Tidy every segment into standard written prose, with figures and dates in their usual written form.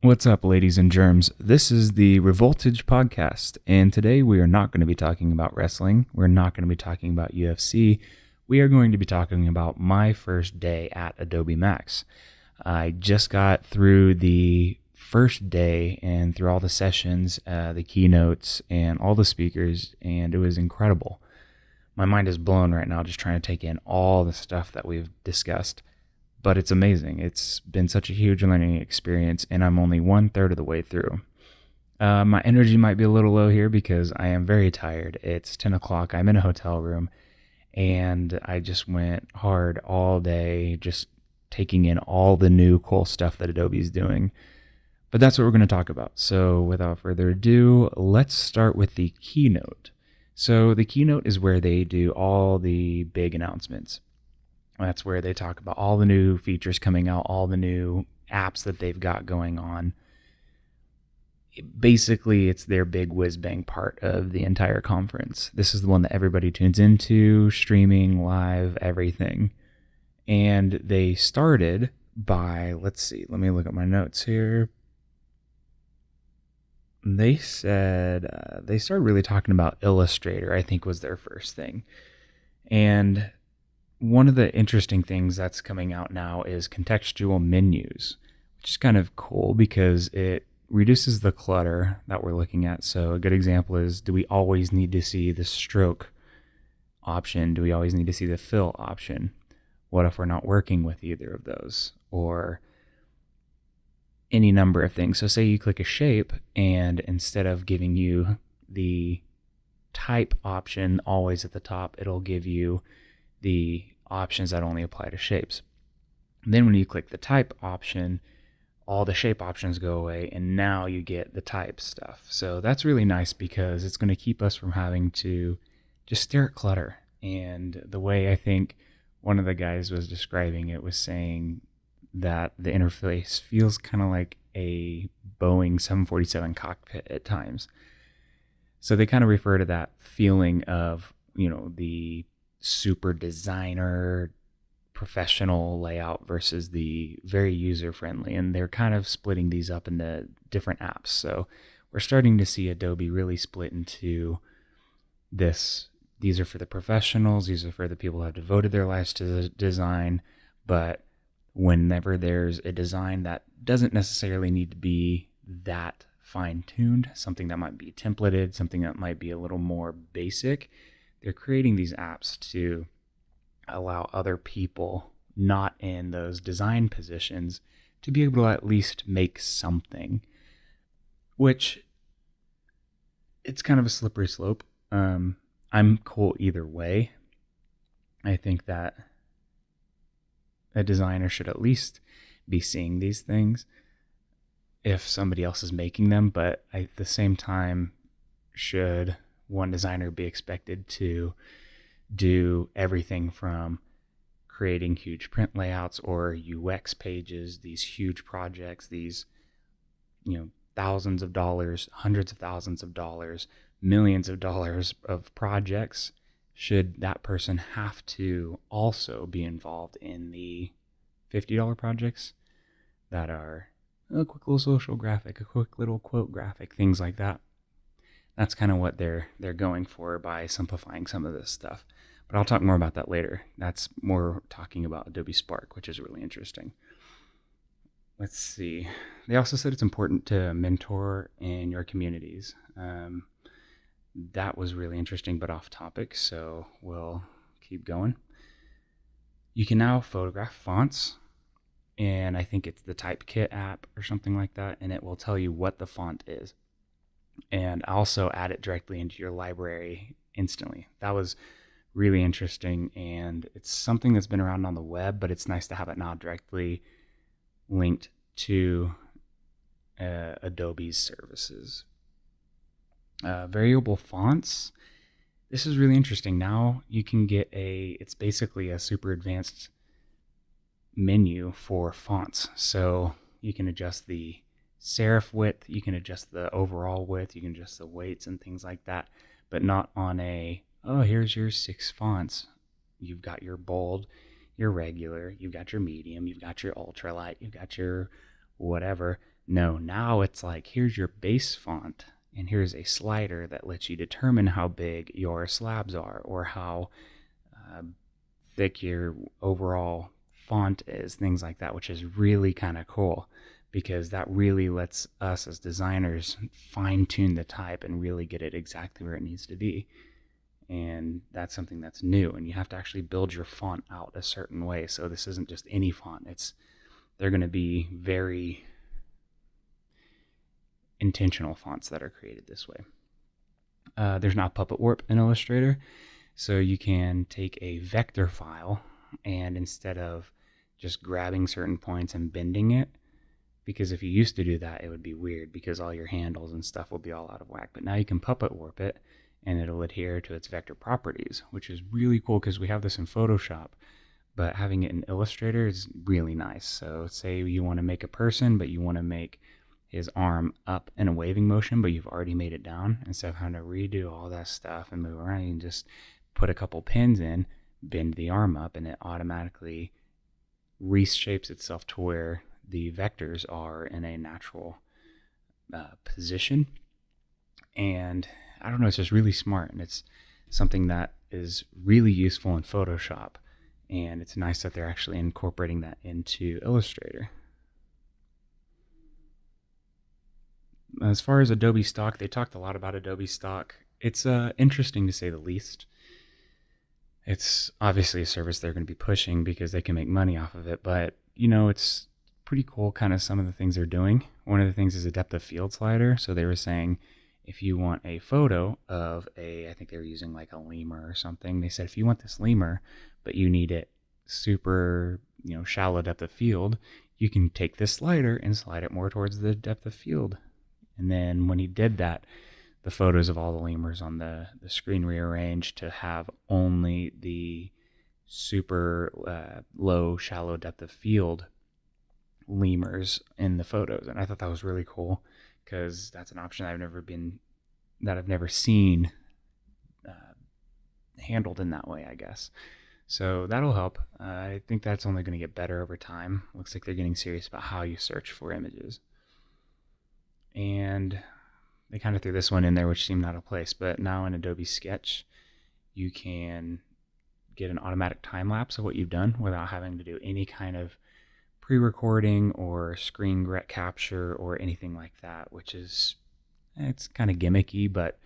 What's up, ladies and germs? This is the Revoltage Podcast, and today we are not going to be talking about wrestling. We're not going to be talking about UFC. We are going to be talking about my first day at Adobe Max. I just got through the first day and through all the sessions, the keynotes, and all the speakers, and it was incredible. My mind is blown right now just trying to take in all the stuff that we've discussed. But it's amazing. It's been such a huge learning experience, and I'm only 1/3 of the way through. My energy might be a little low here because I am very tired. It's 10 o'clock. I'm in a hotel room, and I just went hard all day, just taking in all the new cool stuff that Adobe is doing. But that's what we're going to talk about. So without further ado, let's start with the keynote. So the keynote is where they do all the big announcements. That's where they talk about all the new features coming out, all the new apps that they've got going on. Basically, it's their big whiz-bang part of the entire conference. This is the one that everybody tunes into, streaming, live, everything. And they started by, let's see, let me look at my notes here. They said, they started really talking about Illustrator, I think was their first thing. And one of the interesting things that's coming out now is contextual menus, which is kind of cool because it reduces the clutter that we're looking at. So a good example is, do we always need to see the stroke option? Do we always need to see the fill option? What if we're not working with either of those? Or any number of things. So say you click a shape, and instead of giving you the type option always at the top, it'll give you the options that only apply to shapes. And then when you click the type option, all the shape options go away, and now you get the type stuff. So that's really nice because it's going to keep us from having to just stare at clutter. And the way I think one of the guys was describing it was saying that the interface feels kind of like a Boeing 747 cockpit at times. So they kind of refer to that feeling of, the super designer professional layout versus the very user friendly, and they're kind of splitting these up into different apps. So we're starting to see Adobe really split into this. These are for the professionals, these are for the people who have devoted their lives to the design. But whenever there's a design that doesn't necessarily need to be that fine-tuned, something that might be templated, something that might be a little more basic, they're creating these apps to allow other people not in those design positions to be able to at least make something, which it's kind of a slippery slope. I'm cool either way. I think that a designer should at least be seeing these things if somebody else is making them, but at the same time, should one designer be expected to do everything from creating huge print layouts or UX pages, these huge projects, these, thousands of dollars, hundreds of thousands of dollars, millions of dollars of projects? Should that person have to also be involved in the $50 projects that are a quick little social graphic, a quick little quote graphic, things like that? That's kind of what they're going for by simplifying some of this stuff. But I'll talk more about that later. That's more talking about Adobe Spark, which is really interesting. Let's see. They also said it's important to mentor in your communities. That was really interesting, but off topic, so we'll keep going. You can now photograph fonts, and I think it's the Typekit app or something like that, and it will tell you what the font is, and also add it directly into your library instantly. That was really interesting, and it's something that's been around on the web, but it's nice to have it now directly linked to Adobe's services. Variable fonts. This is really interesting. Now you can get it's basically a super advanced menu for fonts. So you can adjust the serif width, you can adjust the overall width, you can adjust the weights and things like that, but not on here's your 6 fonts. You've got your bold, your regular, you've got your medium, you've got your ultralight, you've got your whatever. No, now it's like, here's your base font, and here's a slider that lets you determine how big your slabs are, or how uh, thick your overall font is, things like that, which is really kind of cool, because that really lets us as designers fine tune the type and really get it exactly where it needs to be. And that's something that's new, and you have to actually build your font out a certain way. So this isn't just any font. They're going to be very intentional fonts that are created this way. There's not Puppet Warp in Illustrator, so you can take a vector file, and instead of just grabbing certain points and bending it, because if you used to do that, it would be weird because all your handles and stuff will be all out of whack. But now you can Puppet Warp it, and it'll adhere to its vector properties, which is really cool because we have this in Photoshop, but having it in Illustrator is really nice. So say you want to make a person, but you want to make his arm up in a waving motion, but you've already made it down. Instead of having to redo all that stuff and move around, you can just put a couple pins in, bend the arm up, and it automatically reshapes itself to where the vectors are in a natural position. And I don't know, it's just really smart, and it's something that is really useful in Photoshop, and it's nice that they're actually incorporating that into Illustrator. As far as Adobe Stock, they talked a lot about Adobe Stock. It's interesting to say the least. It's obviously a service they're going to be pushing because they can make money off of it, but it's pretty cool kind of some of the things they're doing. One of the things is a depth of field slider. So they were saying if you want a photo of I think they were using like a lemur or something, they said if you want this lemur, but you need it super, shallow depth of field, you can take this slider and slide it more towards the depth of field. And then when he did that, the photos of all the lemurs on the screen rearranged to have only the super low, shallow depth of field lemurs in the photos. And I thought that was really cool because that's an option I've never seen handled in that way, I guess. So that'll help. I think that's only going to get better over time. Looks like they're getting serious about how you search for images. And they kind of threw this one in there, which seemed out of place. But now in Adobe Sketch, you can get an automatic time lapse of what you've done without having to do any kind of pre-recording or screen capture or anything like that, which is, it's kind of gimmicky, but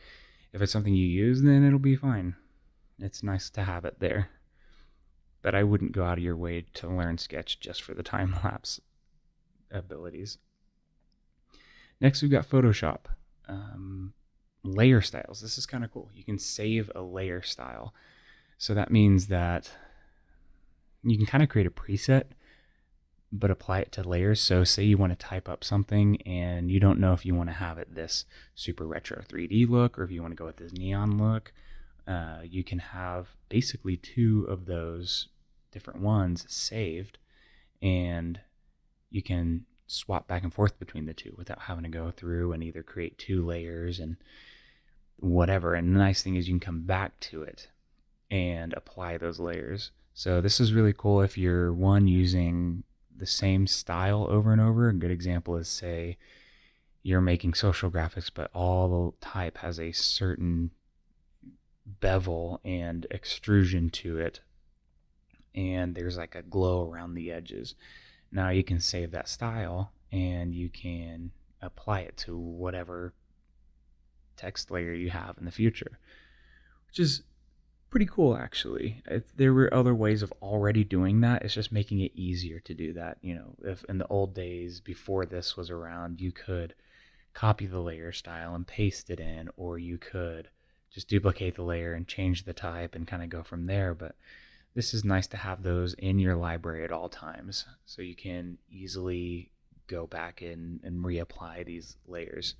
if it's something you use, then it'll be fine. It's nice to have it there. But I wouldn't go out of your way to learn Sketch just for the time lapse abilities. Next, we've got Photoshop. Layer styles. This is kind of cool. You can save a layer style. So that means that you can kind of create a preset, but apply it to layers. So say you want to type up something and you don't know if you want to have it this super retro 3D look or if you want to go with this neon look. You can have basically two of those different ones saved, and you can swap back and forth between the two without having to go through and either create two layers and whatever. And the nice thing is you can come back to it and apply those layers. So this is really cool if you're using the same style over and over. A good example is, say you're making social graphics, but all the type has a certain bevel and extrusion to it, and there's like a glow around the edges. Now you can save that style and you can apply it to whatever text layer you have in the future, which is pretty cool, actually. There were other ways of already doing that. It's just making it easier to do that. If in the old days before this was around, you could copy the layer style and paste it in, or you could just duplicate the layer and change the type and kind of go from there. But this is nice to have those in your library at all times, so you can easily go back in and reapply these layers.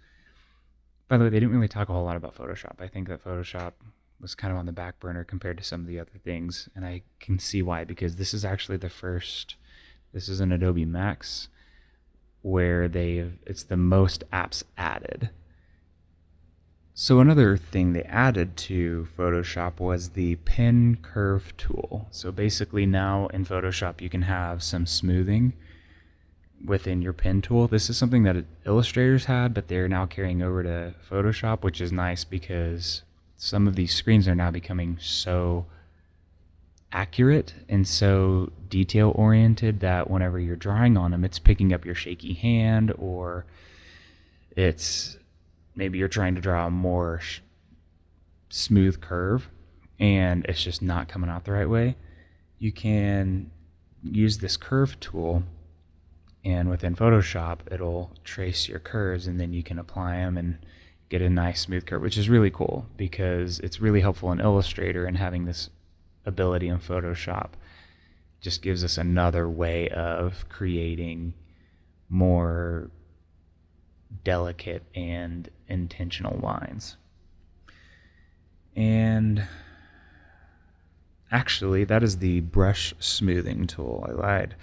By the way, they didn't really talk a whole lot about Photoshop. I think that Photoshop was kind of on the back burner compared to some of the other things, and I can see why, because this is actually this is an Adobe Max where it's the most apps added. So another thing they added to Photoshop was the pen curve tool. So basically now in Photoshop you can have some smoothing within your pen tool. This is something that illustrators had, but they're now carrying over to Photoshop, which is nice because some of these screens are now becoming so accurate and so detail oriented that whenever you're drawing on them, it's picking up your shaky hand, or it's maybe you're trying to draw a more smooth curve and it's just not coming out the right way. You can use this curve tool, and within Photoshop it'll trace your curves, and then you can apply them and get a nice smooth curve, which is really cool because it's really helpful in Illustrator, and having this ability in Photoshop just gives us another way of creating more delicate and intentional lines. And actually, that is the brush smoothing tool. I lied.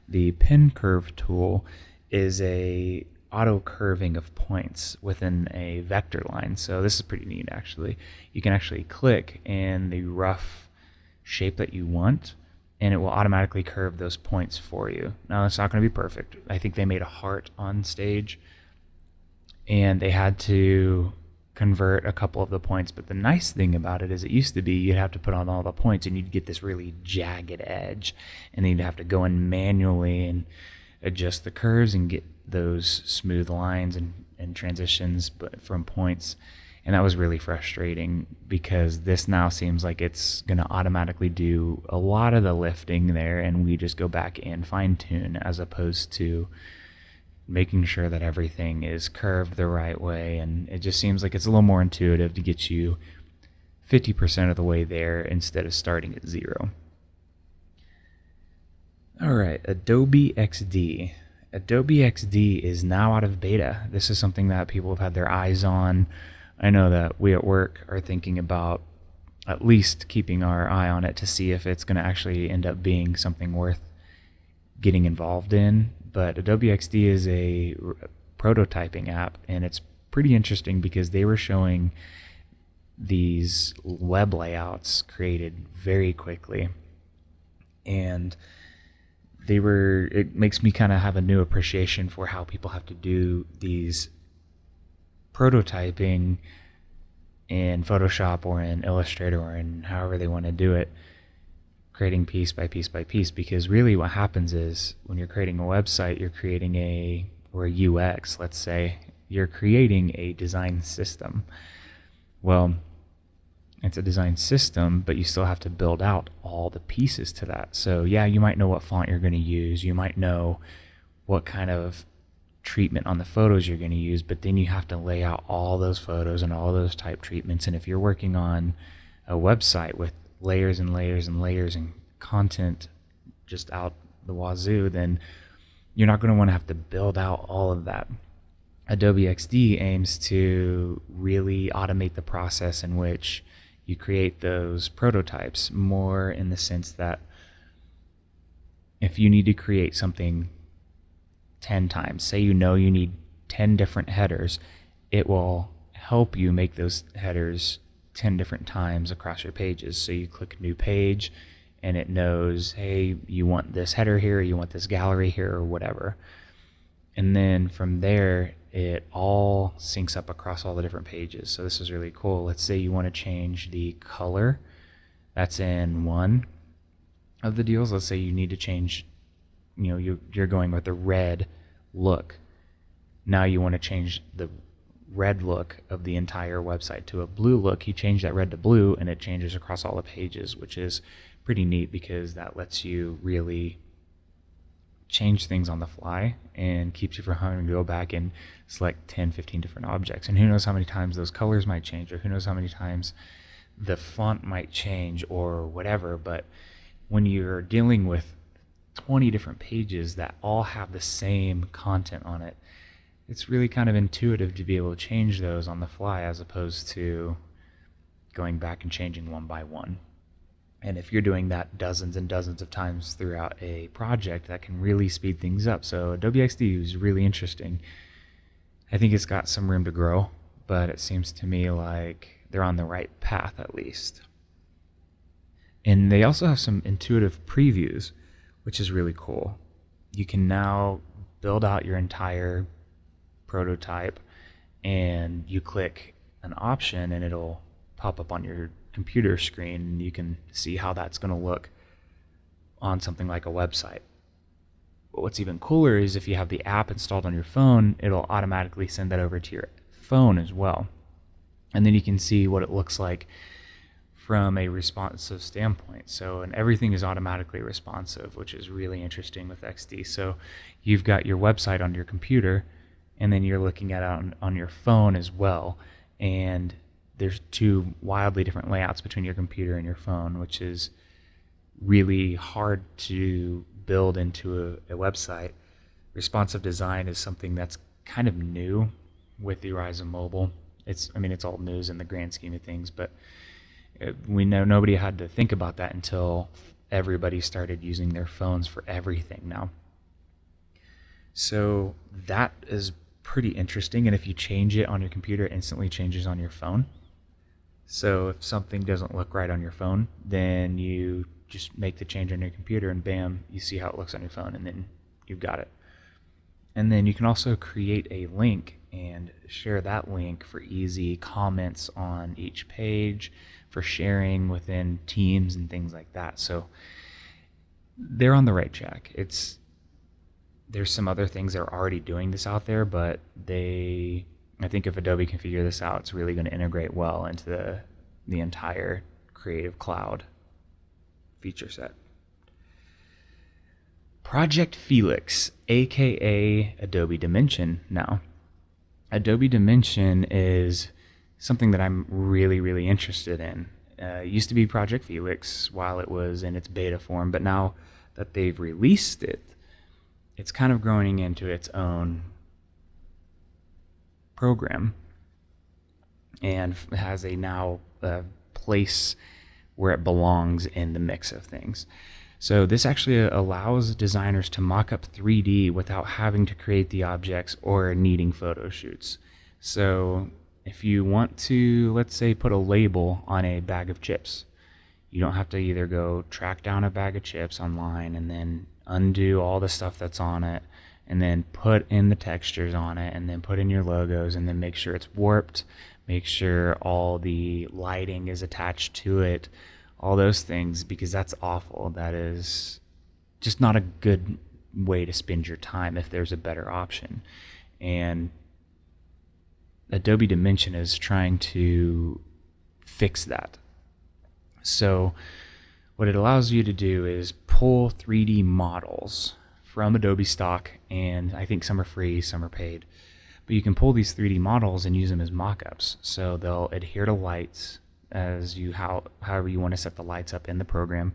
The pen curve tool is a auto curving of points within a vector line. So this is pretty neat, actually. You can actually click in the rough shape that you want, and it will automatically curve those points for you. Now, it's not going to be perfect. I think they made a heart on stage, and they had to convert a couple of the points. But the nice thing about it is it used to be you'd have to put on all the points and you'd get this really jagged edge, and then you'd have to go in manually and adjust the curves and get those smooth lines and transitions from points. And that was really frustrating, because this now seems like it's going to automatically do a lot of the lifting there, and we just go back and fine tune, as opposed to making sure that everything is curved the right way. And it just seems like it's a little more intuitive to get you 50% of the way there instead of starting at 0. All right, Adobe XD. Adobe XD is now out of beta. This is something that people have had their eyes on. I know that we at work are thinking about at least keeping our eye on it to see if it's going to actually end up being something worth getting involved in. But Adobe XD is a prototyping app, and it's pretty interesting because they were showing these web layouts created very quickly, and it makes me kind of have a new appreciation for how people have to do these prototyping in Photoshop or in Illustrator or in however they want to do it, creating piece by piece by piece. Because really what happens is when you're creating a website, you're creating a UX, let's say, you're creating a design system. Well, it's a design system, but you still have to build out all the pieces to that. So yeah, you might know what font you're going to use, you might know what kind of treatment on the photos you're going to use, but then you have to lay out all those photos and all those type treatments. And if you're working on a website with layers and layers and layers and content just out the wazoo, then you're not going to want to have to build out all of that. Adobe XD aims to really automate the process in which you create those prototypes, more in the sense that if you need to create something 10 times, say you need 10 different headers, it will help you make those headers 10 different times across your pages. So you click new page and it knows, hey, you want this header here, you want this gallery here, or whatever. And then from there, it all syncs up across all the different pages. So this is really cool. Let's say you want to change the color. That's in one of the deals. Let's say you need to change, you're going with a red look. Now you want to change the red look of the entire website to a blue look. You change that red to blue and it changes across all the pages, which is pretty neat because that lets you really change things on the fly and keeps you from having to go back and select 10, 15 different objects. And who knows how many times those colors might change, or who knows how many times the font might change or whatever. But when you're dealing with 20 different pages that all have the same content on it, it's really kind of intuitive to be able to change those on the fly as opposed to going back and changing one by one. And if you're doing that dozens and dozens of times throughout a project, that can really speed things up. So Adobe XD is really interesting. I think it's got some room to grow, but it seems to me like they're on the right path at least. And they also have some intuitive previews, which is really cool. You can now build out your entire prototype, and you click an option and it'll pop up on your computer screen, and you can see how that's going to look on something like a website. But what's even cooler is if you have the app installed on your phone, it'll automatically send that over to your phone as well. And then you can see what it looks like from a responsive standpoint. So, and everything is automatically responsive, which is really interesting with XD. So you've got your website on your computer, and then you're looking at it on your phone as well. And there's two wildly different layouts between your computer and your phone, which is really hard to build into a website. Responsive design is something that's kind of new with the rise of mobile. It's all news in the grand scheme of things, but we know nobody had to think about that until everybody started using their phones for everything now. So that is pretty interesting. And if you change it on your computer, it instantly changes on your phone. So if something doesn't look right on your phone, then you just make the change on your computer and bam, you see how it looks on your phone, and then you've got it. And then you can also create a link and share that link for easy comments on each page, for sharing within teams and things like that. So they're on the right track. There's some other things that are already doing this out there, but I think if Adobe can figure this out, it's really going to integrate well into the entire Creative Cloud feature set. Project Felix, aka Adobe Dimension now. Adobe Dimension is something that I'm really, really interested in. It used to be Project Felix while it was in its beta form, but now that they've released it, it's kind of growing into its own program and has a place where it belongs in the mix of things. So this actually allows designers to mock up 3D without having to create the objects or needing photo shoots. So if you want to, let's say, put a label on a bag of chips, you don't have to either go track down a bag of chips online and then undo all the stuff that's on it and then put in the textures on it and then put in your logos and then make sure it's warped, make sure all the lighting is attached to it, all those things, because that's awful. That is just not a good way to spend your time if there's a better option. And Adobe Dimension is trying to fix that. So what it allows you to do is pull 3D models from Adobe stock, and I think some are free, some are paid. But you can pull these 3D models and use them as mock-ups. So they'll adhere to lights however you want to set the lights up in the program.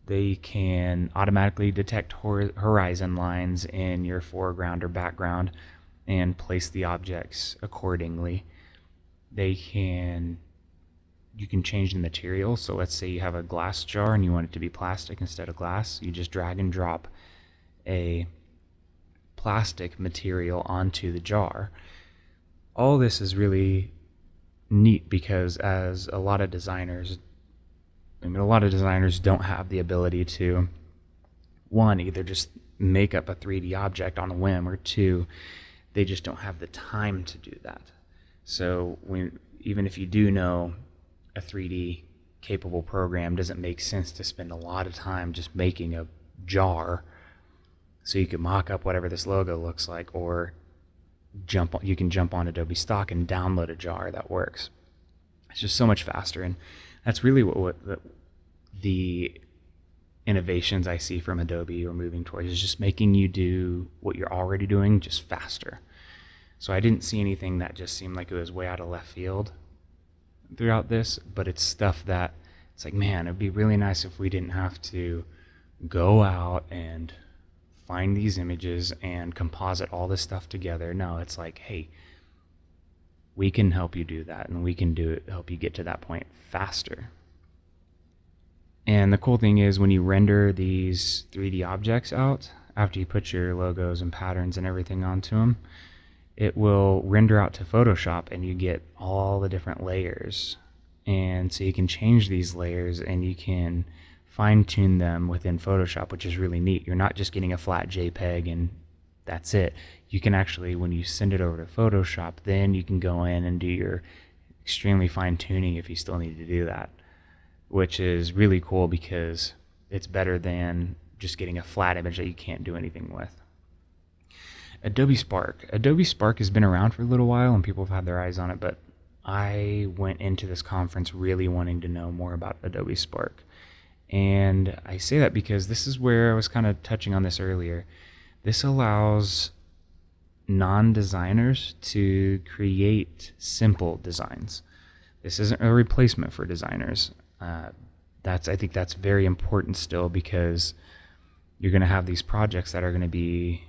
They can automatically detect horizon lines in your foreground or background and place the objects accordingly. You can change the material. So let's say you have a glass jar and you want it to be plastic instead of glass. You just drag and drop a plastic material onto the jar. All this is really neat because as a lot of designers don't have the ability to, one, either just make up a 3D object on a whim, or two, they just don't have the time to do that. So even if you do know a 3D capable program, doesn't make sense to spend a lot of time just making a jar so you can mock up whatever this logo looks like, or you can jump on Adobe stock and download a jar that works. It's just so much faster, and that's really what the innovations I see from Adobe are moving towards, is just making you do what you're already doing just faster. So I didn't see anything that just seemed like it was way out of left field throughout this, but it's stuff that it's like, man, it'd be really nice if we didn't have to go out and find these images and composite all this stuff together. No, it's like, hey, we can help you do that, and we can help you get to that point faster. And the cool thing is when you render these 3D objects out, after you put your logos and patterns and everything onto them, it will render out to Photoshop, and you get all the different layers. And so you can change these layers and you can fine tune them within Photoshop, which is really neat. You're not just getting a flat JPEG and that's it. You can actually, when you send it over to Photoshop, then you can go in and do your extremely fine tuning if you still need to do that, which is really cool because it's better than just getting a flat image that you can't do anything with. Adobe Spark. Adobe Spark has been around for a little while and people have had their eyes on it, but I went into this conference really wanting to know more about Adobe Spark. And I say that because this is where I was kind of touching on this earlier. This allows non-designers to create simple designs. This isn't a replacement for designers. I think that's very important still, because you're going to have these projects that are going to be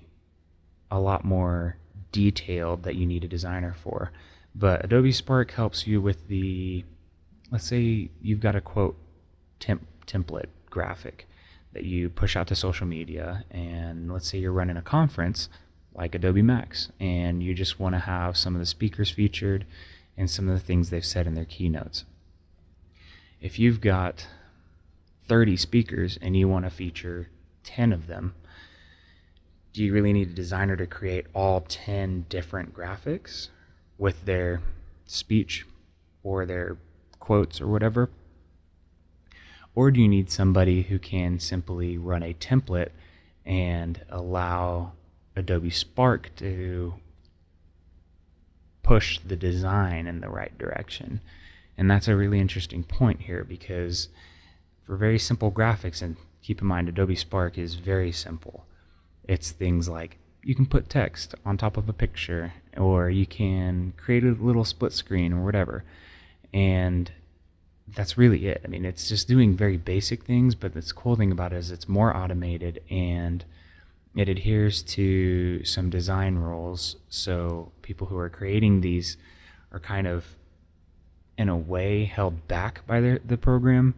a lot more detailed that you need a designer for. But Adobe Spark helps you with let's say you've got a quote template graphic that you push out to social media, and let's say you're running a conference like Adobe Max, and you just want to have some of the speakers featured and some of the things they've said in their keynotes. If you've got 30 speakers and you want to feature 10 of them, do you really need a designer to create all 10 different graphics with their speech or their quotes or whatever? Or do you need somebody who can simply run a template and allow Adobe Spark to push the design in the right direction? And that's a really interesting point here, because for very simple graphics, and keep in mind Adobe Spark is very simple. It's things like you can put text on top of a picture, or you can create a little split screen or whatever. And that's really it. I mean, it's just doing very basic things, but the cool thing about it is it's more automated and it adheres to some design rules. So people who are creating these are kind of, in a way, held back by the program.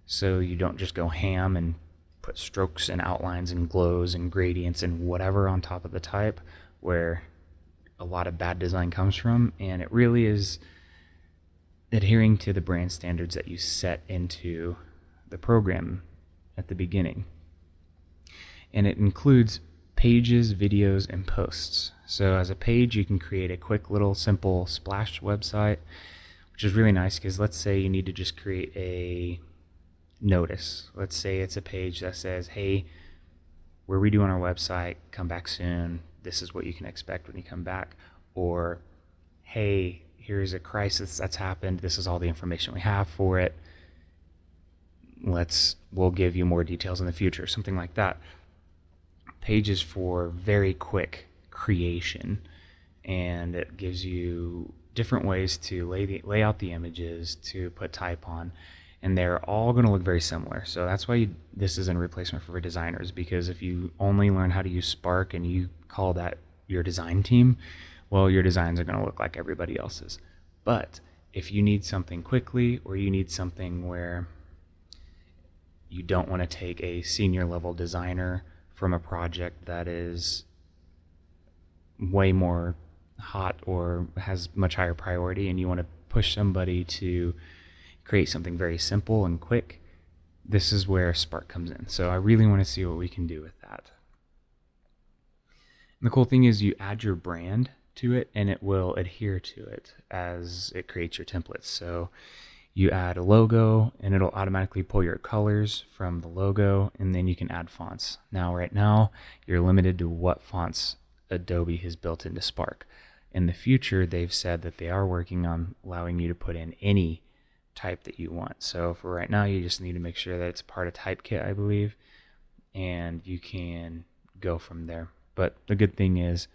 So you don't just go ham and put strokes and outlines and glows and gradients and whatever on top of the type, where a lot of bad design comes from. And it really is adhering to the brand standards that you set into the program at the beginning. And it includes pages, videos, and posts. So as a page, you can create a quick little simple splash website, which is really nice, because let's say you need to just create a notice. Let's say it's a page that says, hey, we're redoing our website, come back soon, this is what you can expect when you come back. Or, hey, here's a crisis that's happened, this is all the information we have for it, we'll give you more details in the future, something like that. Pages for very quick creation, and it gives you different ways to lay out the images, to put type on, and they're all going to look very similar. So that's why this isn't a replacement for designers, because if you only learn how to use Spark and you call that your design team, well, your designs are going to look like everybody else's. But if you need something quickly, or you need something where you don't want to take a senior level designer from a project that is way more hot or has much higher priority, and you want to push somebody to create something very simple and quick, this is where Spark comes in. So I really want to see what we can do with that. And the cool thing is you add your brand to it and it will adhere to it as it creates your templates. So you add a logo and it'll automatically pull your colors from the logo, and then you can add fonts. Now, right now, you're limited to what fonts Adobe has built into Spark. In the future, they've said that they are working on allowing you to put in any type that you want. So for right now, you just need to make sure that it's part of Typekit, I believe, and you can go from there. But the good thing is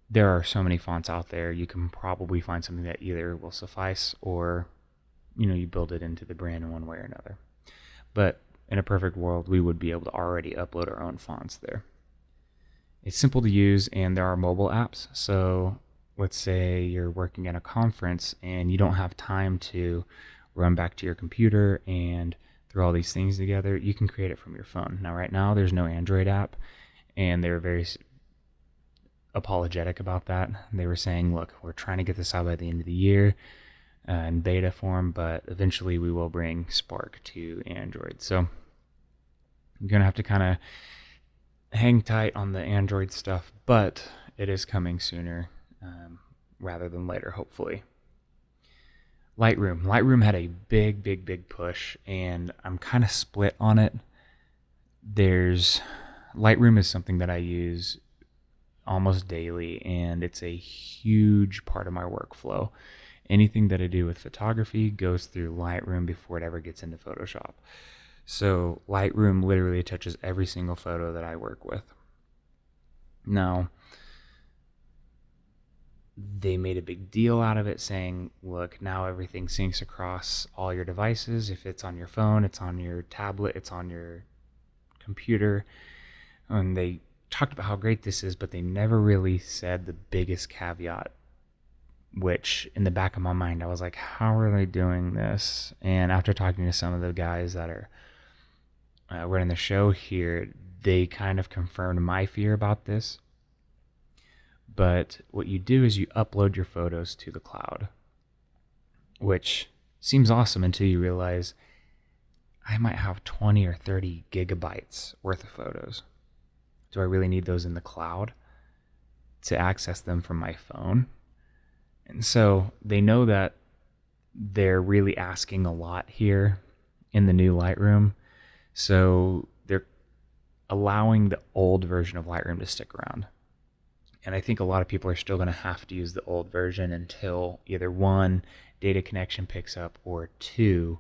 there are so many fonts out there, you can probably find something that either will suffice, or you build it into the brand in one way or another. But in a perfect world, we would be able to already upload our own fonts there. It's simple to use, and there are mobile apps. So let's say you're working at a conference and you don't have time to run back to your computer and throw all these things together. You can create it from your phone. Now, right now, there's no Android app, and they're very apologetic about that. They were saying, look, we're trying to get this out by the end of the year in beta form, but eventually we will bring Spark to Android. So you're going to have to kind of hang tight on the Android stuff, but it is coming sooner rather than later, hopefully. Lightroom had a big push, and I'm kind of split on it. Lightroom is something that I use almost daily, and it's a huge part of my workflow. Anything that I do with photography goes through Lightroom before it ever gets into Photoshop. So Lightroom literally touches every single photo that I work with. Now, they made a big deal out of it, saying, look, now everything syncs across all your devices. If it's on your phone, it's on your tablet, it's on your computer. And they talked about how great this is, but they never really said the biggest caveat, which in the back of my mind, I was like, how are they doing this? And after talking to some of the guys that are running the show here, they kind of confirmed my fear about this. But what you do is you upload your photos to the cloud, which seems awesome until you realize I might have 20 or 30 gigabytes worth of photos. Do I really need those in the cloud to access them from my phone? And so they know that they're really asking a lot here in the new Lightroom. So they're allowing the old version of Lightroom to stick around. And I think a lot of people are still going to have to use the old version until either one, data connection picks up, or two,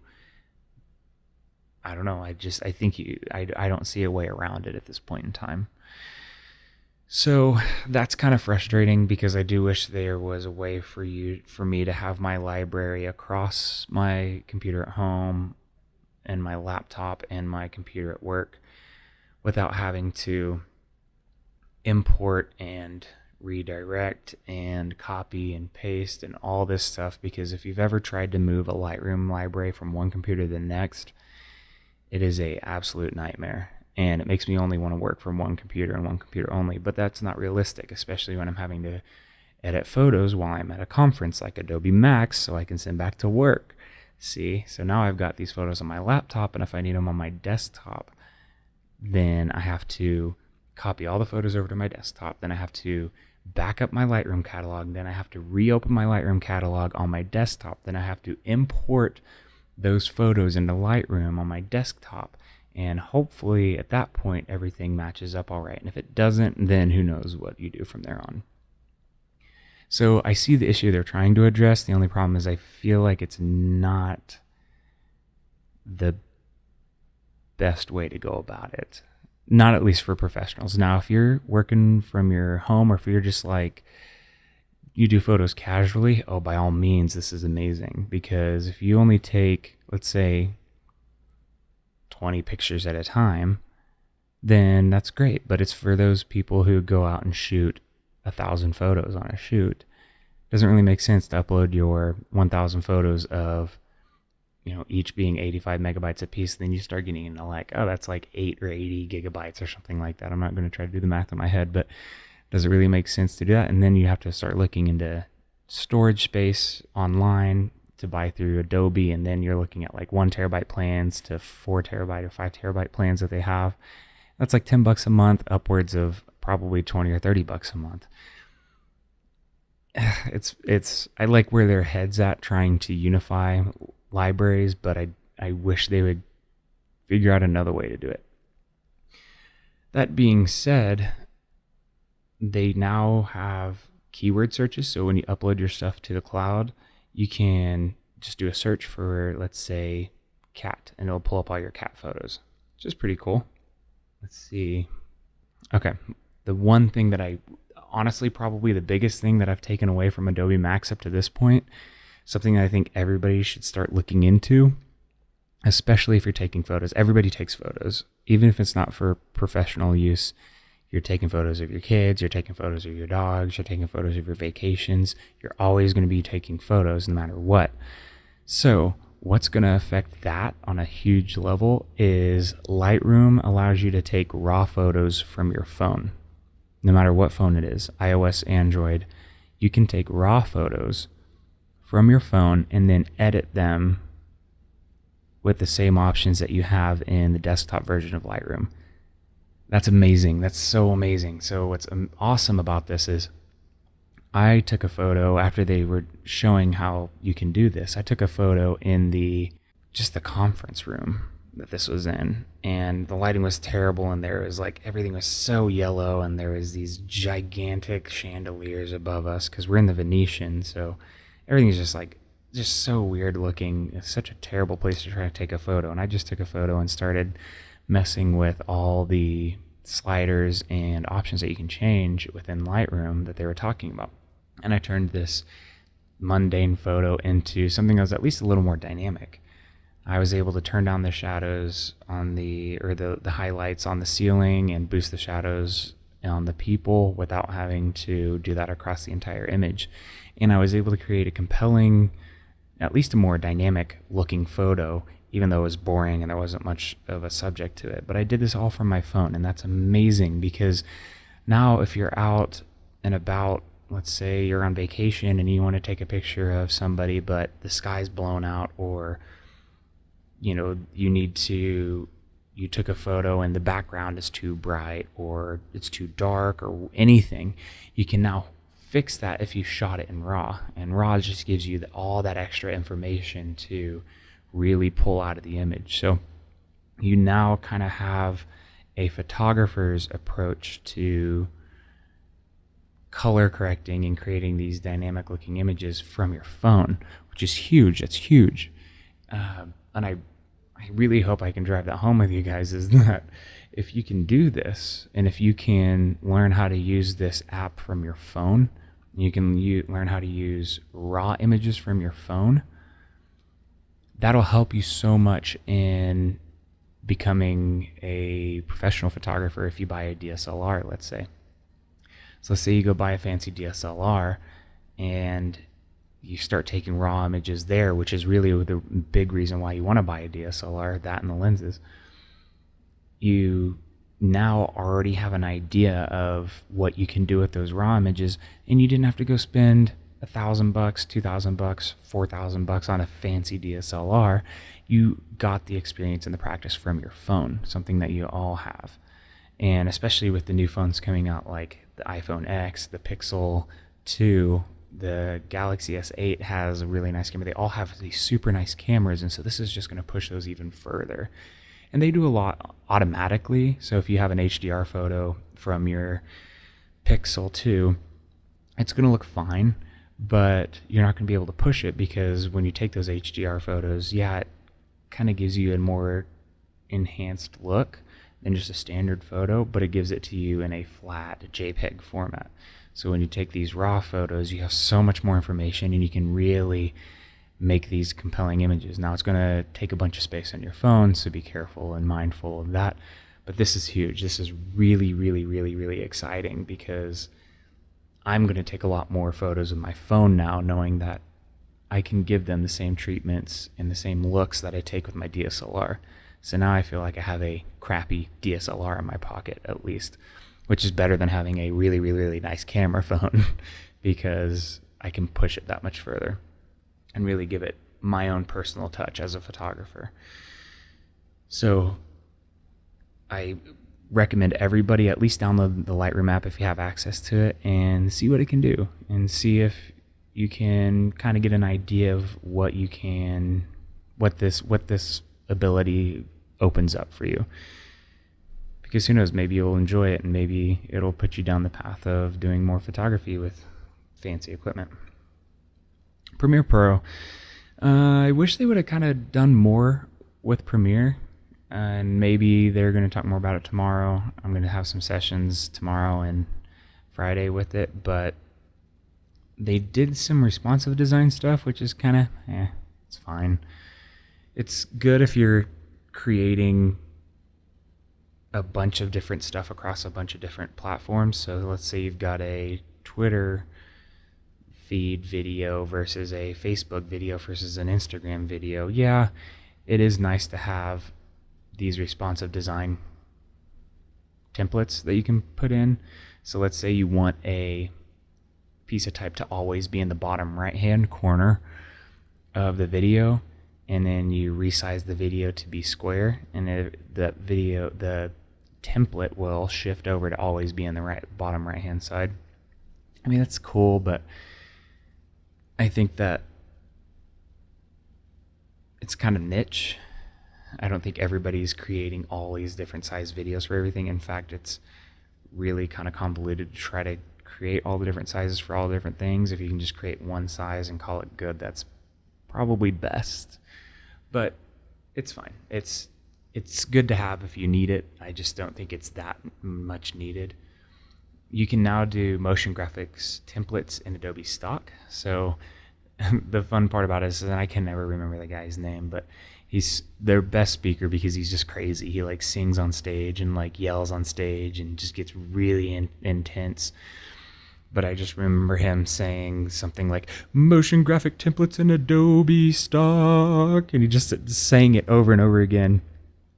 I don't know. I don't see a way around it at this point in time. So that's kind of frustrating, because I do wish there was a way for me to have my library across my computer at home and my laptop and my computer at work without having to import and redirect and copy and paste and all this stuff. Because if you've ever tried to move a Lightroom library from one computer to the next, it is a absolute nightmare, and it makes me only want to work from one computer and one computer only. But that's not realistic, especially when I'm having to edit photos while I'm at a conference like Adobe Max so I can send back to work. See, so now I've got these photos on my laptop, and if I need them on my desktop, then I have to copy all the photos over to my desktop. Then I have to back up my Lightroom catalog. Then I have to reopen my Lightroom catalog on my desktop. Then I have to import those photos into Lightroom on my desktop. And hopefully at that point, everything matches up all right. And if it doesn't, then who knows what you do from there on. So I see the issue they're trying to address. The only problem is I feel like it's not the best way to go about it. Not at least for professionals. Now, if you're working from your home, or if you're just like, you do photos casually, oh, by all means, this is amazing. Because if you only take, let's say, 20 pictures at a time, then that's great. But it's for those people who go out and shoot 1,000 photos on a shoot. It doesn't really make sense to upload your 1,000 photos of, each being 85 megabytes a piece. Then you start getting into like, oh, that's like 8 or 80 gigabytes or something like that. I'm not going to try to do the math in my head, but does it really make sense to do that? And then you have to start looking into storage space online to buy through Adobe. And then you're looking at like 1 terabyte plans to 4 terabyte or 5 terabyte plans that they have. That's like $10 a month, upwards of probably 20 or $30 a month. I like where their head's at, trying to unify libraries, but I wish they would figure out another way to do it. That being said, they now have keyword searches. So when you upload your stuff to the cloud, you can just do a search for, let's say, cat, and it'll pull up all your cat photos, which is pretty cool. Let's see. Okay. The one thing that honestly, probably the biggest thing that I've taken away from Adobe Max up to this point, something that I think everybody should start looking into, especially if you're taking photos. Everybody takes photos, even if it's not for professional use. You're taking photos of your kids, you're taking photos of your dogs, you're taking photos of your vacations. You're always going to be taking photos no matter what. So what's going to affect that on a huge level is Lightroom allows you to take raw photos from your phone. No matter what phone it is, iOS, Android, you can take raw photos from your phone and then edit them with the same options that you have in the desktop version of Lightroom. That's amazing. That's so amazing. So what's awesome about this is I took a photo after they were showing how you can do this. I took a photo in just the conference room that this was in, and the lighting was terrible, and there was like everything was so yellow, and there was these gigantic chandeliers above us because we're in the Venetian, so everything is just so weird looking. It's such a terrible place to try to take a photo. And I just took a photo and started messing with all the sliders and options that you can change within Lightroom that they were talking about. And I turned this mundane photo into something that was at least a little more dynamic. I was able to turn down the shadows on the highlights on the ceiling and boost the shadows on the people without having to do that across the entire image. And I was able to create a compelling, at least a more dynamic looking photo, even though it was boring and there wasn't much of a subject to it. But I did this all from my phone, and that's amazing because now if you're out and about, let's say you're on vacation and you want to take a picture of somebody, but the sky's blown out, or you took a photo and the background is too bright or it's too dark or anything, you can now fix that if you shot it in RAW. And RAW just gives you all that extra information to really pull out of the image. So you now kind of have a photographer's approach to color correcting and creating these dynamic looking images from your phone, which is huge. That's huge. And I really hope I can drive that home with you guys, is that if you can do this, and if you can learn how to use this app from your phone, you can learn how to use raw images from your phone, that'll help you so much in becoming a professional photographer if you buy a DSLR, let's say. So let's say you go buy a fancy DSLR and you start taking raw images there, which is really the big reason why you want to buy a DSLR, that and the lenses. You now already have an idea of what you can do with those raw images, and you didn't have to go spend $1,000, $2,000, $4,000 on a fancy DSLR. You got the experience and the practice from your phone, something that you all have. And especially with the new phones coming out, like the iPhone X, the Pixel 2, the Galaxy S8 has a really nice camera. They all have these super nice cameras, and so this is just going to push those even further. And they do a lot automatically. So if you have an HDR photo from your Pixel 2, it's going to look fine, but you're not going to be able to push it, because when you take those HDR photos, it kind of gives you a more enhanced look than just a standard photo, but it gives it to you in a flat JPEG format. So when you take these raw photos, you have so much more information, and you can really make these compelling images. Now, it's going to take a bunch of space on your phone, so be careful and mindful of that. But this is huge. This is really, really, really, really exciting, because I'm going to take a lot more photos with my phone now, knowing that I can give them the same treatments and the same looks that I take with my DSLR. So now I feel like I have a crappy DSLR in my pocket, at least, which is better than having a really, really, really nice camera phone, because I can push it that much further and really give it my own personal touch as a photographer. So I recommend everybody at least download the Lightroom app if you have access to it, and see what it can do, and see if you can kind of get an idea of what this ability opens up for you. Because who knows, maybe you'll enjoy it, and maybe it'll put you down the path of doing more photography with fancy equipment. Premiere Pro, I wish they would have kind of done more with Premiere, and maybe they're going to talk more about it tomorrow. I'm going to have some sessions tomorrow and Friday with it, but they did some responsive design stuff, which is kind of, it's fine. It's good if you're creating a bunch of different stuff across a bunch of different platforms. So let's say you've got a Twitter feed video versus a Facebook video versus an Instagram video. Yeah, it is nice to have these responsive design templates that you can put in. So let's say you want a piece of type to always be in the bottom right hand corner of the video, and then you resize the video to be square, and the template will shift over to always be in the bottom right hand side. I mean, that's cool, but I think that it's kind of niche. I don't think everybody's creating all these different size videos for everything. In fact, it's really kind of convoluted to try to create all the different sizes for all the different things. If you can just create one size and call it good, that's probably best. But it's fine. It's good to have if you need it. I just don't think it's that much needed. You can now do motion graphics templates in Adobe stock. So the fun part about it is, and I can never remember the guy's name, but he's their best speaker because he's just crazy. He like sings on stage and like yells on stage and just gets really intense. But I just remember him saying something like motion graphic templates in Adobe stock, and he just saying it over and over again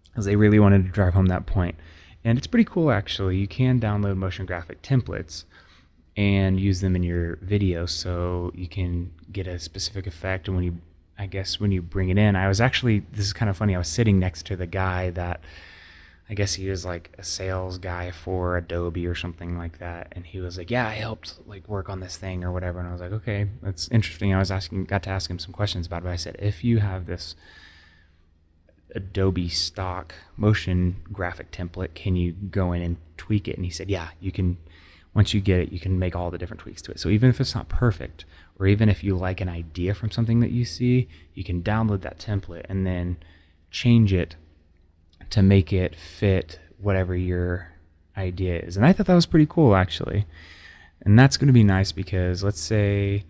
because they really wanted to drive home that point. And it's pretty cool, actually. You can download motion graphic templates and use them in your video, so you can get a specific effect. And when you bring it in, this is kind of funny, I was sitting next to the guy that, I guess he was like a sales guy for Adobe or something like that, and he was like, yeah, I helped like work on this thing or whatever. And I was like, okay, that's interesting. Got to ask him some questions about it. But I said, if you have this Adobe stock motion graphic template, can you go in and tweak it? And he said, yeah, you can. Once you get it, you can make all the different tweaks to it. So even if it's not perfect, or even if you like an idea from something that you see, you can download that template and then change it to make it fit whatever your idea is. And I thought that was pretty cool, actually. And that's going to be nice because let's say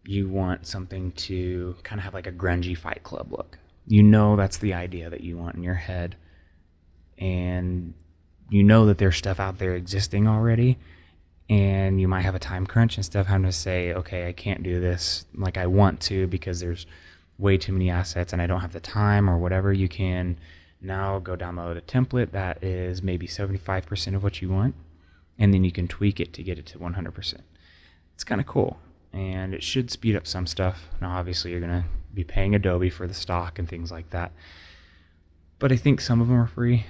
you want something to kind of have like a grungy Fight Club look. You know that's the idea that you want in your head. And you know that there's stuff out there existing already. And you might have a time crunch and stuff, having to say, okay, I can't do this like I want to because there's way too many assets and I don't have the time or whatever. You can now go download a template that is maybe 75% of what you want, and then you can tweak it to get it to 100%. It's kind of cool, and it should speed up some stuff. Now, obviously, you're going to be paying Adobe for the stock and things like that, but I think some of them are free.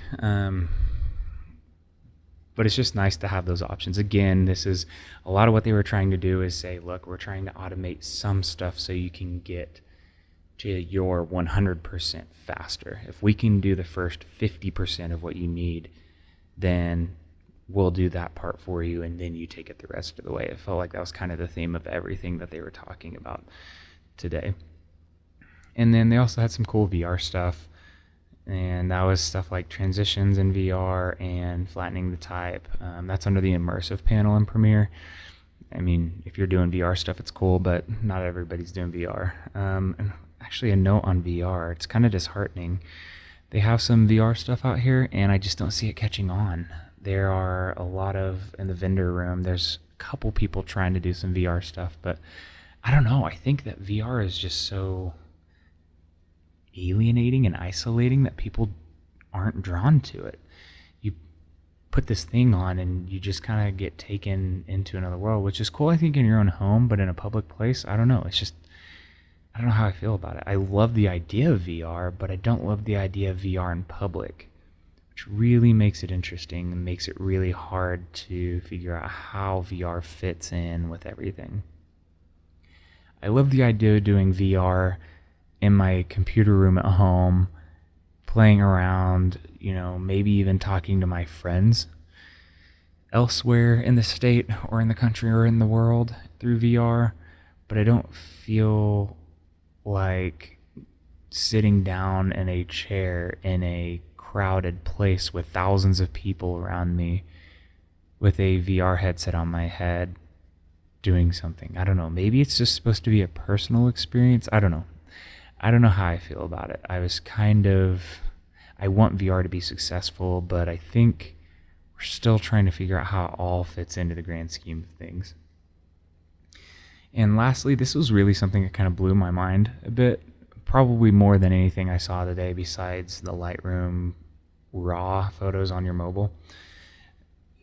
But it's just nice to have those options. Again, this is a lot of what they were trying to do is say, look, we're trying to automate some stuff so you can get to your 100% faster. If we can do the first 50% of what you need, then we'll do that part for you, and then you take it the rest of the way. It felt like that was kind of the theme of everything that they were talking about today. And then they also had some cool VR stuff. And that was stuff like transitions in VR and flattening the type. That's under the immersive panel in Premiere. I mean, if you're doing VR stuff, it's cool, but not everybody's doing VR. And actually, a note on VR, it's kind of disheartening. They have some VR stuff out here, and I just don't see it catching on. There are a lot in the vendor room, there's a couple people trying to do some VR stuff, but I don't know. I think that VR is just so alienating and isolating that people aren't drawn to it. You put this thing on and you just kind of get taken into another world, which is cool, I think, in your own home, but in a public place, I don't know. It's just, I don't know how I feel about it. I love the idea of VR, but I don't love the idea of VR in public, which really makes it interesting and makes it really hard to figure out how VR fits in with everything. I love the idea of doing VR in my computer room at home, playing around, maybe even talking to my friends elsewhere in the state or in the country or in the world through VR, but I don't feel like sitting down in a chair in a crowded place with thousands of people around me with a VR headset on my head doing something. I don't know. Maybe it's just supposed to be a personal experience. I don't know. I don't know how I feel about it. I want VR to be successful, but I think we're still trying to figure out how it all fits into the grand scheme of things. And lastly, this was really something that kind of blew my mind a bit, probably more than anything I saw today besides the Lightroom RAW photos on your mobile.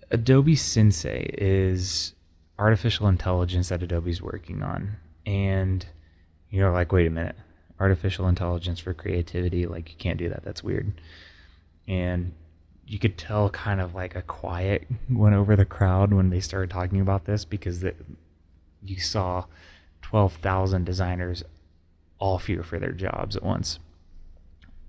Adobe Sensei is artificial intelligence that Adobe's working on. And you're like, wait a minute. Artificial intelligence for creativity, like you can't do that, that's weird. And you could tell kind of like a quiet went over the crowd when they started talking about this, because you saw 12,000 designers all fear for their jobs at once.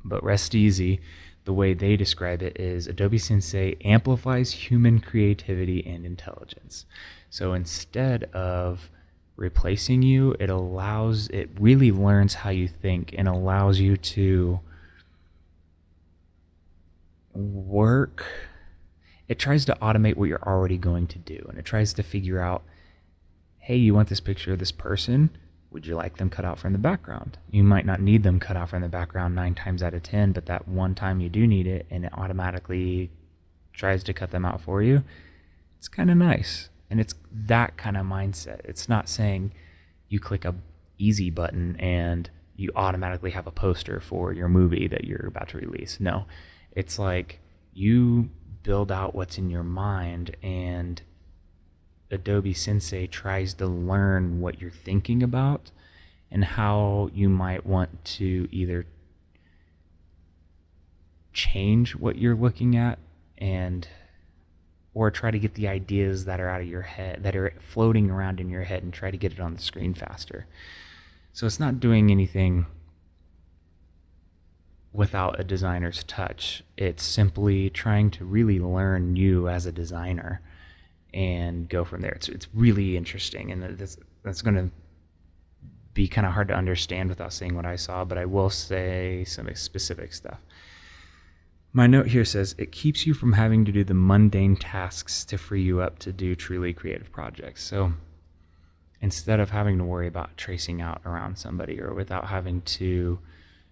But rest easy. The way they describe it is Adobe Sensei amplifies human creativity and intelligence. So instead of replacing you, it really learns how you think and allows you to work. It tries to automate what you're already going to do, and it tries to figure out, hey, you want this picture of this person? Would you like them cut out from the background? You might not need them cut out from the background 9 times out of 10, but that one time you do need it, and it automatically tries to cut them out for you. It's kind of nice. And it's that kind of mindset. It's not saying you click a easy button and you automatically have a poster for your movie that you're about to release. No, it's like you build out what's in your mind, and Adobe Sensei tries to learn what you're thinking about and how you might want to either change what you're looking at or try to get the ideas that are out of your head, that are floating around in your head, and try to get it on the screen faster. So it's not doing anything without a designer's touch. It's simply trying to really learn you as a designer and go from there. It's really interesting, and that's going to be kind of hard to understand without saying what I saw, but I will say some specific stuff. My note here says, it keeps you from having to do the mundane tasks to free you up to do truly creative projects. So instead of having to worry about tracing out around somebody, or without having to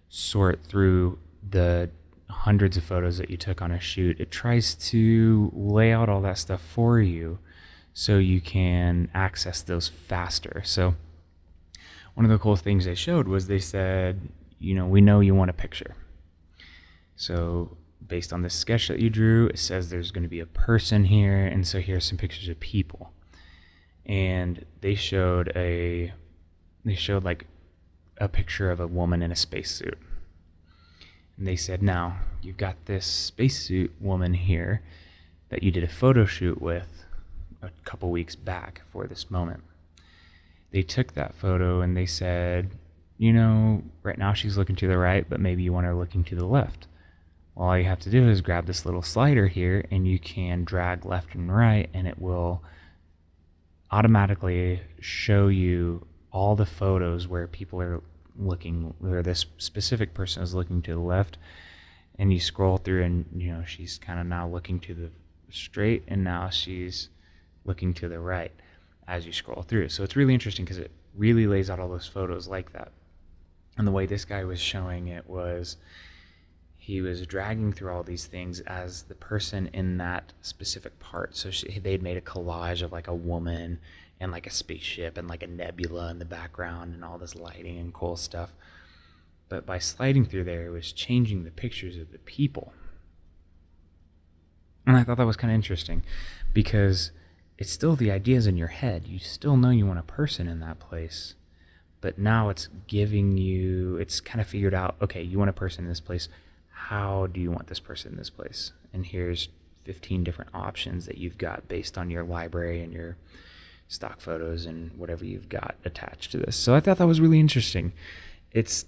sort through the hundreds of photos that you took on a shoot, it tries to lay out all that stuff for you so you can access those faster. So one of the cool things they showed was they said, we know you want a picture. So based on this sketch that you drew, it says there's going to be a person here, and so here's some pictures of people. And they showed like a picture of a woman in a spacesuit. And they said, now you've got this spacesuit woman here that you did a photo shoot with a couple weeks back for this moment. They took that photo and they said, right now she's looking to the right, but maybe you want her looking to the left. Well, all you have to do is grab this little slider here, and you can drag left and right, and it will automatically show you all the photos where people are looking, where this specific person is looking to the left, and you scroll through, and she's kind of now looking to the straight, and now she's looking to the right as you scroll through. So it's really interesting because it really lays out all those photos like that. And the way this guy was showing it was, he was dragging through all these things as the person in that specific part. So they'd made a collage of like a woman and like a spaceship and like a nebula in the background and all this lighting and cool stuff. But by sliding through there, it was changing the pictures of the people. And I thought that was kind of interesting, because it's still the ideas in your head. You still know you want a person in that place. But now it's kind of figured out, okay, you want a person in this place. How do you want this person in this place? And here's 15 different options that you've got based on your library and your stock photos and whatever you've got attached to this. So I thought that was really interesting. It's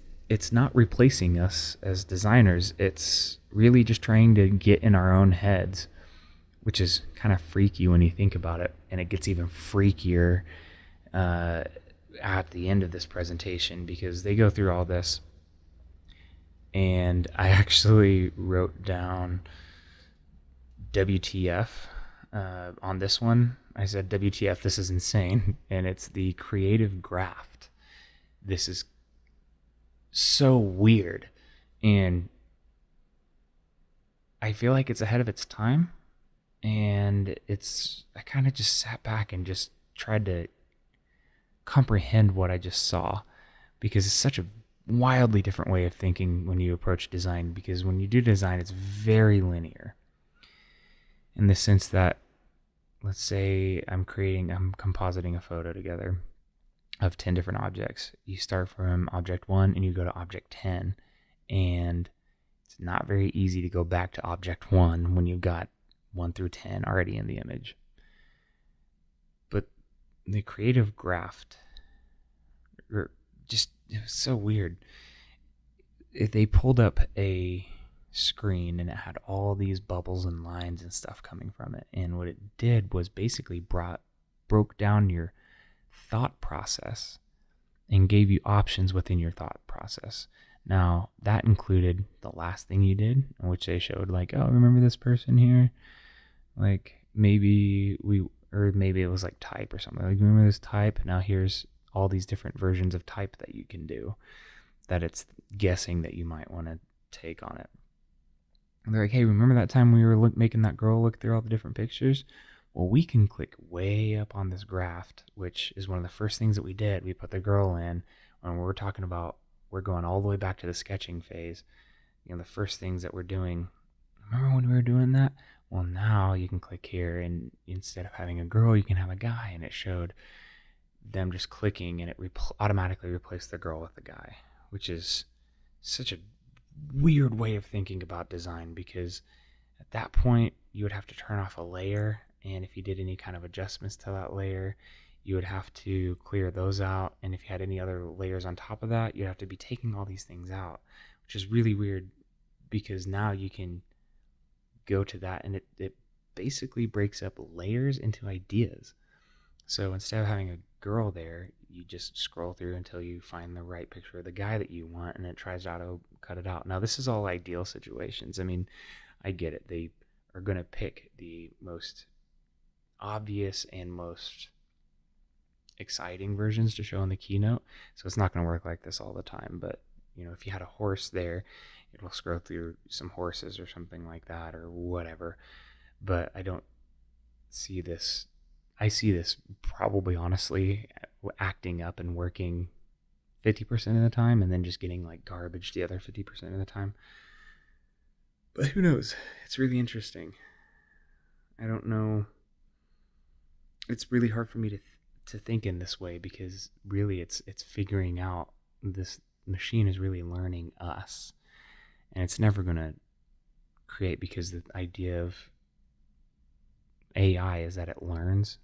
not replacing us as designers. It's really just trying to get in our own heads, which is kind of freaky when you think about it. And it gets even freakier at the end of this presentation, because they go through all this. And I actually wrote down WTF on this one. I said, WTF, this is insane. And it's the creative graft. This is so weird. And I feel like it's ahead of its time. And I kind of just sat back and just tried to comprehend what I just saw, because it's such a wildly different way of thinking when you approach design. Because when you do design, it's very linear, in the sense that, let's say I'm compositing a photo together of 10 different objects. You start from object 1 and you go to object 10, and It's not very easy to go back to object 1 when you've got 1 through 10 already in the image. But the creative graph, it was so weird. They pulled up a screen and it had all these bubbles and lines and stuff coming from it. And what it did was basically broke down your thought process and gave you options within your thought process. Now, that included the last thing you did, in which they showed like, oh, remember this person here? Like maybe it was like type or something. Like, remember this type? Now here's all these different versions of type that you can do that it's guessing that you might want to take on it. And they're like, hey, remember that time we were making that girl look through all the different pictures? Well, we can click way up on this graph, which is one of the first things that we did. We put the girl in when we're talking about, we're going all the way back to the sketching phase. The first things that we're doing. Remember when we were doing that? Well, now you can click here, and instead of having a girl, you can have a guy, and it showed them just clicking, and it automatically replaced the girl with the guy, which is such a weird way of thinking about design, because at that point, you would have to turn off a layer, and if you did any kind of adjustments to that layer, you would have to clear those out, and if you had any other layers on top of that, you'd have to be taking all these things out, which is really weird, because now you can go to that, and it basically breaks up layers into ideas. So instead of having a girl there, you just scroll through until you find the right picture of the guy that you want, and it tries to auto cut it out. Now, this is all ideal situations. I mean, I get it. They are going to pick the most obvious and most exciting versions to show in the keynote, so it's not going to work like this all the time. But if you had a horse there, it'll scroll through some horses or something like that, or whatever. But I don't see this. I see this probably, honestly, acting up and working 50% of the time, and then just getting like garbage the other 50% of the time. But who knows? It's really interesting. I don't know. It's really hard for me to think in this way, because really it's figuring out, this machine is really learning us, and it's never going to create, because the idea of AI is that it learns.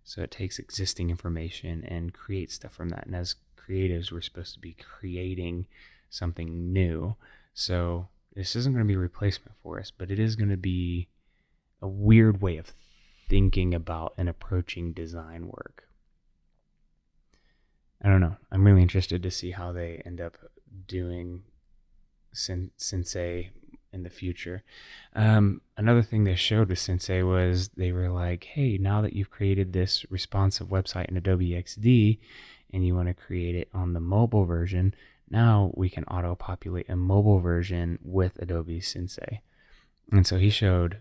So it takes existing information and creates stuff from that. And as creatives, we're supposed to be creating something new. So this isn't going to be a replacement for us, but it is going to be a weird way of thinking about and approaching design work. I don't know. I'm really interested to see how they end up doing Sensei in the future. Another thing they showed with Sensei was they were like, hey, now that you've created this responsive website in Adobe XD and you want to create it on the mobile version, now we can auto-populate a mobile version with Adobe Sensei. And so he showed,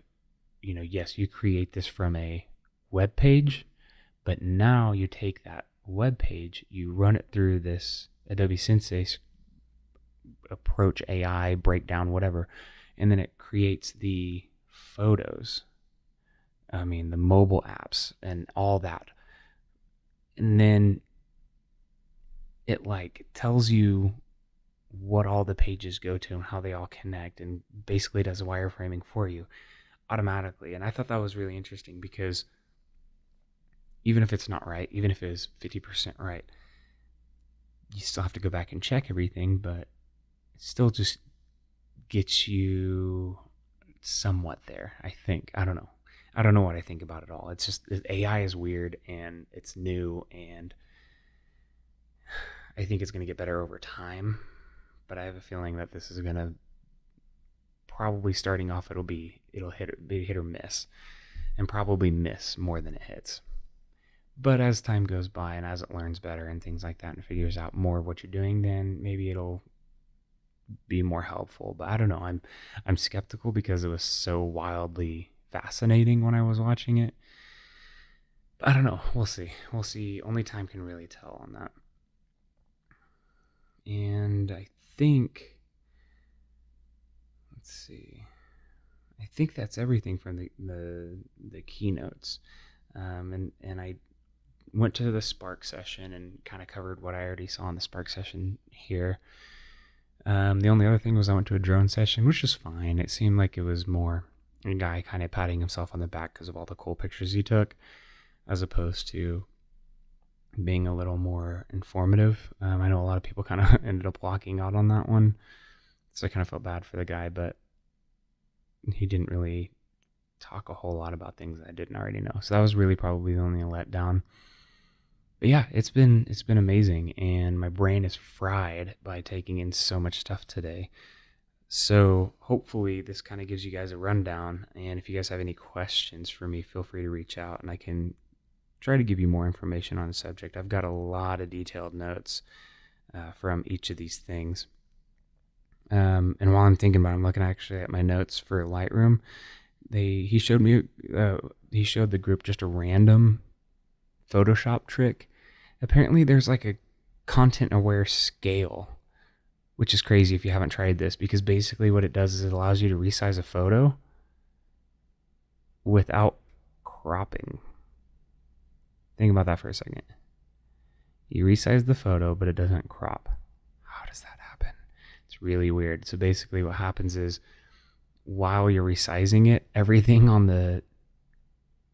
yes, you create this from a web page, but now you take that web page, you run it through this Adobe Sensei approach, AI, breakdown, whatever, and then it creates the photos, the mobile apps and all that. And then it like tells you what all the pages go to and how they all connect, and basically does wireframing for you automatically. And I thought that was really interesting, because even if it's not right, even if it is 50% right, you still have to go back and check everything, but it still just gets you somewhat there, I think. I don't know what I think about it all. It's just, AI is weird and it's new, and I think it's going to get better over time, but I have a feeling that this is going to probably, starting off, it'll be hit or miss, and probably miss more than it hits. But as time goes by and as it learns better and things like that and figures out more of what you're doing, then maybe it'll be more helpful. But I don't know. I'm skeptical, because it was so wildly fascinating when I was watching it. But I don't know. We'll see. Only time can really tell on that. And I think, let's see. I think that's everything from the keynotes. And I went to the Spark session and kind of covered what I already saw in the Spark session here. The only other thing was I went to a drone session, which was fine. It seemed like it was more a guy kind of patting himself on the back because of all the cool pictures he took, as opposed to being a little more informative. I know a lot of people kind of ended up walking out on that one, so I kind of felt bad for the guy, but he didn't really talk a whole lot about things that I didn't already know. So that was really probably the only letdown. But yeah, it's been amazing, and my brain is fried by taking in so much stuff today. So hopefully this kind of gives you guys a rundown, and if you guys have any questions for me, feel free to reach out and I can try to give you more information on the subject. I've got a lot of detailed notes from each of these things. And while I'm thinking about it, I'm looking actually at my notes for Lightroom. He showed the group just a random Photoshop trick. Apparently there's like a content aware scale, which is crazy if you haven't tried this, because basically what it does is it allows you to resize a photo without cropping. Think about that for a second. You resize the photo, but it doesn't crop. How does that happen? It's really weird. So basically what happens is while you're resizing it, everything on the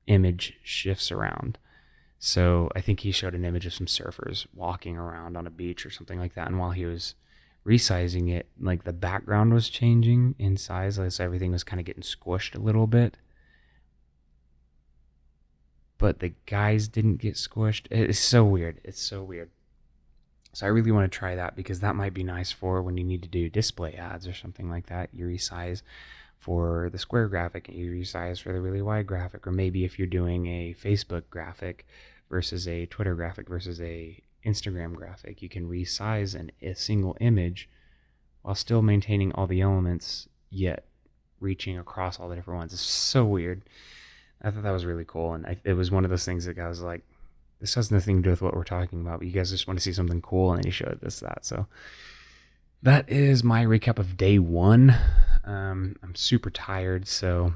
image shifts around. So I think he showed an image of some surfers walking around on a beach or something like that. And while he was resizing it, like the background was changing in size. So everything was kind of getting squished a little bit. But the guys didn't get squished. It's so weird. It's so weird. So I really want to try that, because that might be nice for when you need to do display ads or something like that. You resize for the square graphic and you resize for the really wide graphic. Or maybe if you're doing a Facebook graphic versus a Twitter graphic versus a Instagram graphic, you can resize a single image while still maintaining all the elements, yet reaching across all the different ones. It's so weird. I thought that was really cool, and it was one of those things that I was like, this has nothing to do with what we're talking about, but you guys just want to see something cool, and then he showed that. So that is my recap of day one. I'm super tired, so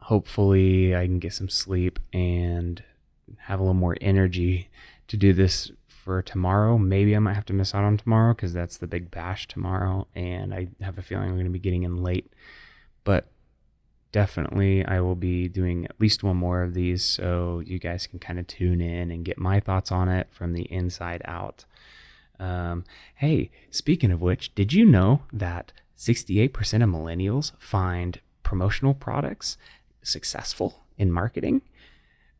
hopefully I can get some sleep and have a little more energy to do this for tomorrow. Maybe I might have to miss out on tomorrow because that's the big bash tomorrow, and I have a feeling I'm going to be getting in late. But definitely I will be doing at least one more of these, so you guys can kind of tune in and get my thoughts on it from the inside out. Hey, speaking of which, did you know that 68% of millennials find promotional products successful in marketing?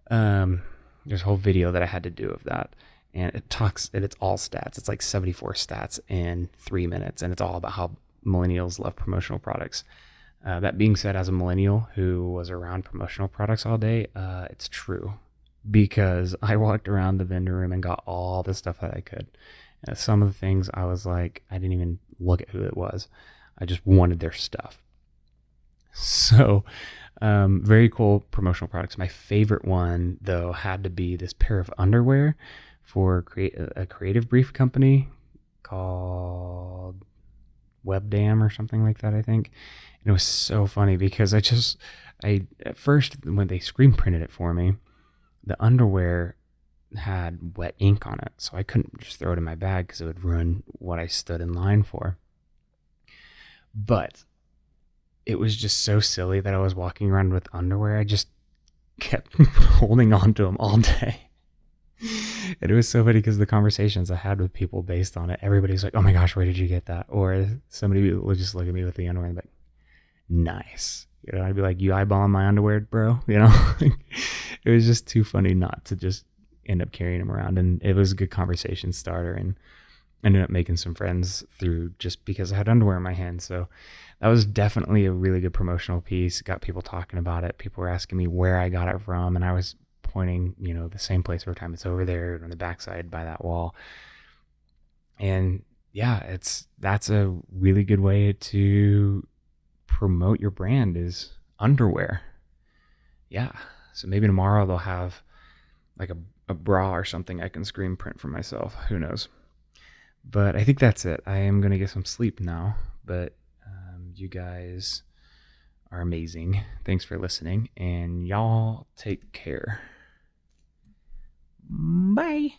There's a whole video that I had to do of that, and it's all stats. It's like 74 stats in 3 minutes, and it's all about how millennials love promotional products. That being said, as a millennial who was around promotional products all day, it's true, because I walked around the vendor room and got all the stuff that I could. Some of the things I was like, I didn't even look at who it was. I just wanted their stuff. So, very cool promotional products. My favorite one, though, had to be this pair of underwear for a creative brief company called Webdam or something like that, I think. And it was so funny because at first, when they screen printed it for me, the underwear had wet ink on it, so I couldn't just throw it in my bag because it would ruin what I stood in line for. But it was just so silly that I was walking around with underwear. I just kept holding on to them all day. And it was so funny because the conversations I had with people based on it, everybody's like, oh my gosh, where did you get that? Or somebody would just look at me with the underwear and be like, nice. You know, I'd be like, you eyeballing my underwear, bro? You know, it was just too funny not to just end up carrying them around. And it was a good conversation starter, and ended up making some friends through just because I had underwear in my hand. So that was definitely a really good promotional piece. Got people talking about it. People were asking me where I got it from, and I was pointing, the same place every time. It's over there on the backside by that wall. And yeah, that's a really good way to promote your brand, is underwear. Yeah. So maybe tomorrow they'll have like a bra or something I can screen print for myself. Who knows? But I think that's it. I am going to get some sleep now, but you guys are amazing. Thanks for listening, and y'all take care. Bye.